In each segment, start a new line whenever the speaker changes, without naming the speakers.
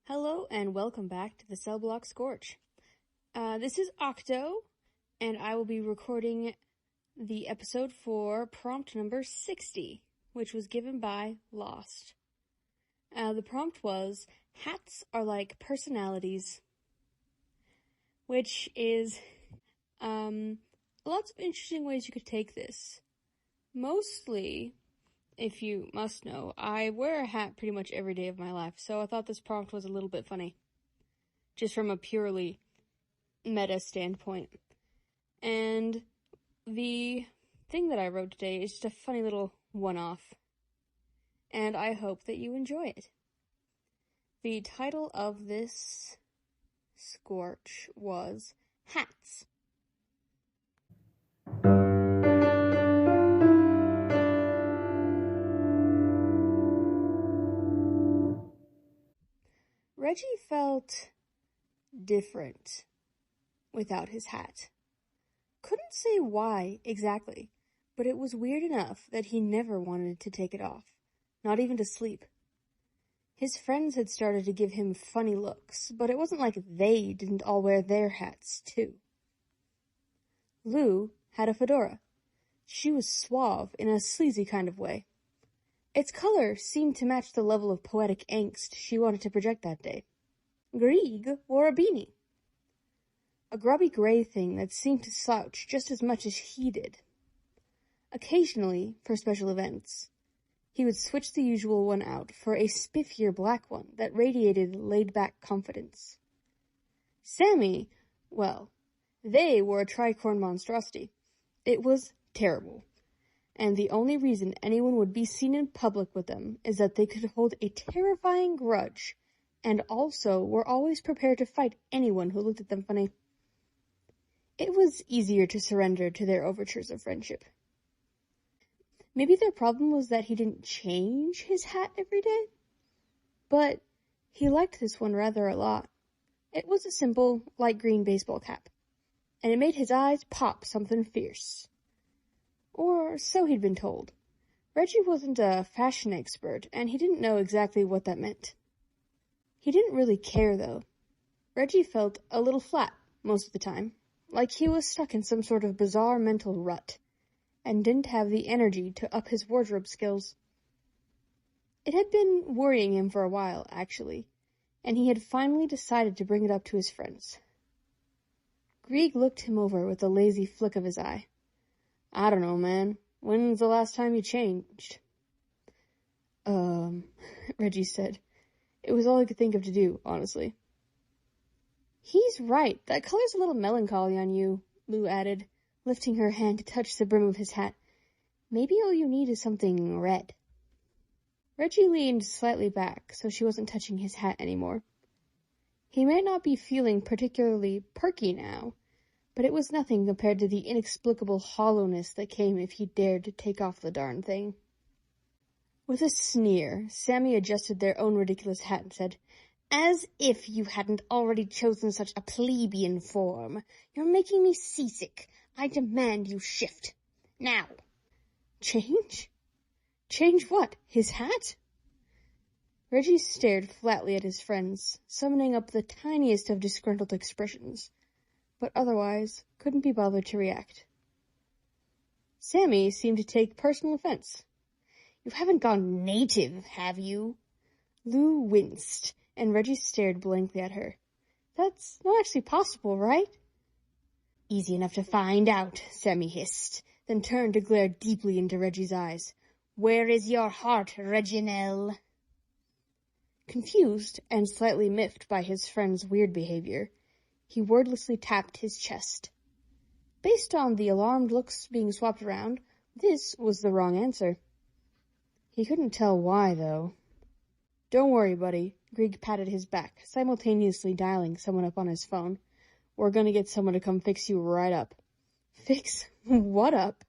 Hello and welcome back to the cellblock Scorch. This is Octo, and I will be recording the episode for prompt number 60, which was given by Lost. The prompt was, hats are like personalities, which is lots of interesting ways you could take this. Mostly, if you must know, I wear a hat pretty much every day of my life, so I thought this prompt was a little bit funny. Just from a purely meta standpoint. And the thing that I wrote today is just a funny little one-off. And I hope that you enjoy it. The title of this Scorch was Hats. Reggie felt different without his hat. Couldn't say why exactly, but it was weird enough that he never wanted to take it off, not even to sleep. His friends had started to give him funny looks, but it wasn't like they didn't all wear their hats too. Lou had a fedora. She was suave in a sleazy kind of way. Its color seemed to match the level of poetic angst she wanted to project that day. Grieg wore a beanie. A grubby gray thing that seemed to slouch just as much as he did. Occasionally, for special events, he would switch the usual one out for a spiffier black one that radiated laid-back confidence. Sammy, well, they wore a tricorn monstrosity. It was terrible. And the only reason anyone would be seen in public with them is that they could hold a terrifying grudge, and also were always prepared to fight anyone who looked at them funny. It was easier to surrender to their overtures of friendship. Maybe their problem was that he didn't change his hat every day, but he liked this one rather a lot. It was a simple, light green baseball cap, and it made his eyes pop something fierce. Or so he'd been told. Reggie wasn't a fashion expert, and he didn't know exactly what that meant. He didn't really care, though. Reggie felt a little flat most of the time, like he was stuck in some sort of bizarre mental rut, and didn't have the energy to up his wardrobe skills. It had been worrying him for a while, actually, and he had finally decided to bring it up to his friends. Grieg looked him over with a lazy flick of his eye. I don't know, man. When's the last time you changed? Reggie said. It was all I could think of to do, honestly. He's right. That color's a little melancholy on you, Lou added, lifting her hand to touch the brim of his hat. Maybe all you need is something red. Reggie leaned slightly back so she wasn't touching his hat anymore. He might not be feeling particularly perky now, but it was nothing compared to the inexplicable hollowness that came if he dared to take off the darn thing. With a sneer, Sammy adjusted their own ridiculous hat and said, As if you hadn't already chosen such a plebeian form. You're making me seasick. I demand you shift. Now. Change? Change what? His hat? Reggie stared flatly at his friends, summoning up the tiniest of disgruntled expressions, but otherwise couldn't be bothered to react. Sammy seemed to take personal offense. You haven't gone native, have you? Lou winced, and Reggie stared blankly at her. That's not actually possible, right? Easy enough to find out, Sammy hissed, then turned to glare deeply into Reggie's eyes. Where is your heart, Reginelle? Confused and slightly miffed by his friend's weird behavior, he wordlessly tapped his chest. Based on the alarmed looks being swapped around, this was the wrong answer. He couldn't tell why, though. Don't worry, buddy. Grieg patted his back, simultaneously dialing someone up on his phone. We're gonna get someone to come fix you right up. Fix what up?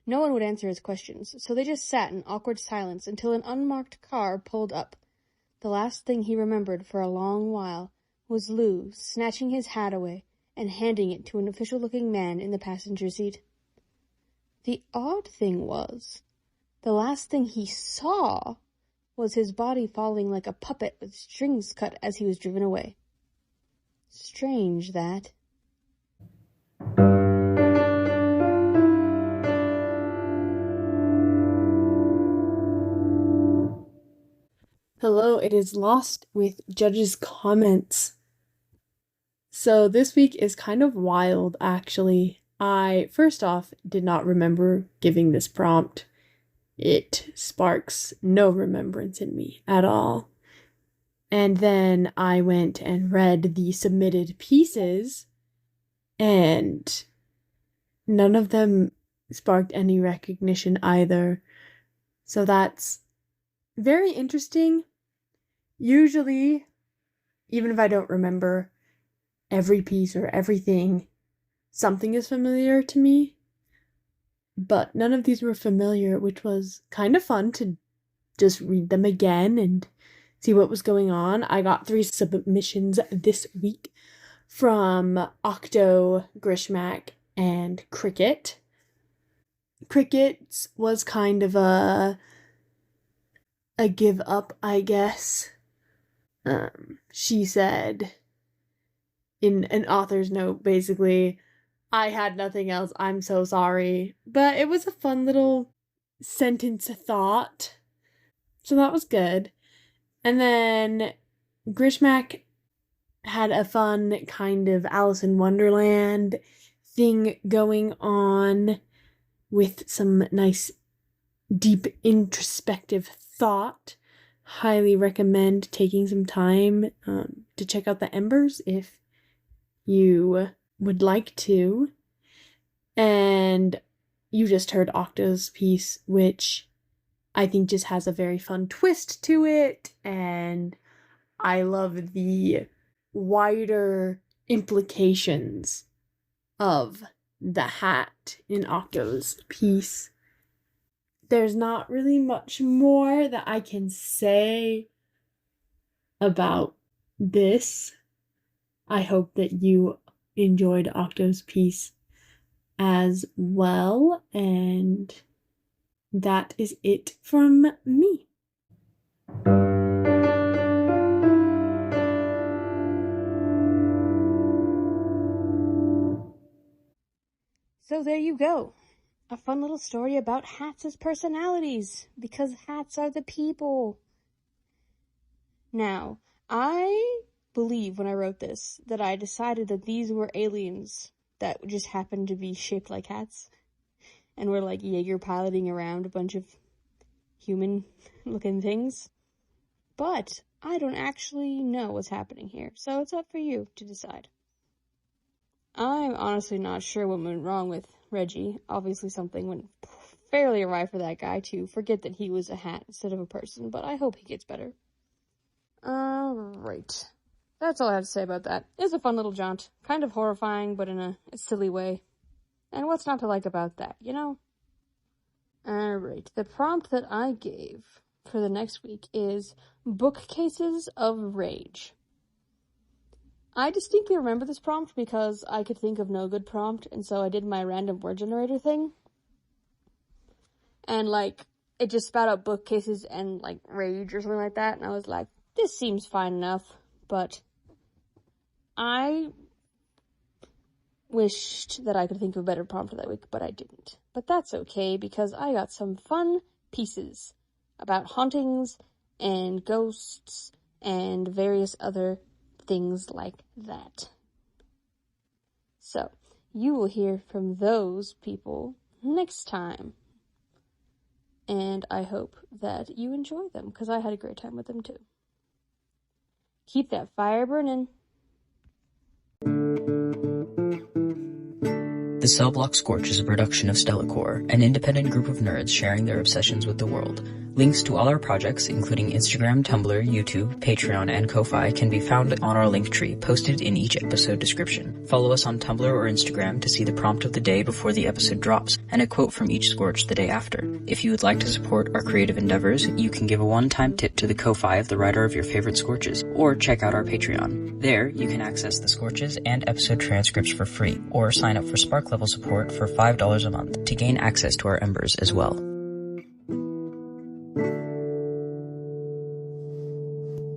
No one would answer his questions, so they just sat in awkward silence until an unmarked car pulled up. The last thing he remembered for a long while was Lou snatching his hat away and handing it to an official-looking man in the passenger seat. The odd thing was, the last thing he saw was his body falling like a puppet with strings cut as he was driven away. Strange, that.
Hello, it is Lost with Judge's comments. So this week is kind of wild, actually. I, first off, did not remember giving this prompt. It sparks no remembrance in me at all. And then I went and read the submitted pieces, and none of them sparked any recognition either. So that's very interesting. Usually, even if I don't remember every piece or everything, something is familiar to me. But none of these were familiar, which was kind of fun to just read them again and see what was going on. I got 3 submissions this week from Octo, Grishmak, and Cricket. Cricket's was kind of a give up, I guess. She said in an author's note, basically, I had nothing else, I'm so sorry. But it was a fun little sentence thought. So that was good. And then Grishmak had a fun kind of Alice in Wonderland thing going on with some nice deep introspective thought. Highly recommend taking some time to check out the Embers if you would like to. And you just heard Octo's piece, which I think just has a very fun twist to it, and I love the wider implications of the hat in Octo's piece. There's not really much more that I can say about this. I hope that you enjoyed Octo's piece as well, and that is it from me.
So there you go. A fun little story about hats as personalities, because hats are the people. Now, I believe when I wrote this that I decided that these were aliens that just happened to be shaped like hats, and were like Jaeger piloting around a bunch of human-looking things. But I don't actually know what's happening here, so it's up for you to decide. I'm honestly not sure what went wrong with Reggie. Obviously something went fairly awry for that guy to forget that he was a hat instead of a person, but I hope he gets better. Alright. That's all I have to say about that. It's a fun little jaunt. Kind of horrifying, but in a silly way. And what's not to like about that, you know? Alright. The prompt that I gave for the next week is Bookcases of Rage. I distinctly remember this prompt because I could think of no good prompt, and so I did my random word generator thing. And, it just spat out bookcases and, rage or something like that, and I was like, this seems fine enough, but I wished that I could think of a better prompt for that week, but I didn't. But that's okay, because I got some fun pieces about hauntings and ghosts and various other things like that. So, you will hear from those people next time. And I hope that you enjoy them, because I had a great time with them too. Keep that fire burning.
The cellblock Scorch is a production of Stellacore, an independent group of nerds sharing their obsessions with the world. Links to all our projects, including Instagram, Tumblr, YouTube, Patreon, and Ko-Fi, can be found on our link tree, posted in each episode description. Follow us on Tumblr or Instagram to see the prompt of the day before the episode drops, and a quote from each Scorch the day after. If you would like to support our creative endeavors, you can give a one-time tip to the Ko-Fi of the writer of your favorite Scorches, or check out our Patreon. There, you can access the Scorches and episode transcripts for free, or sign up for Spark level support for $5 a month to gain access to our Embers as well.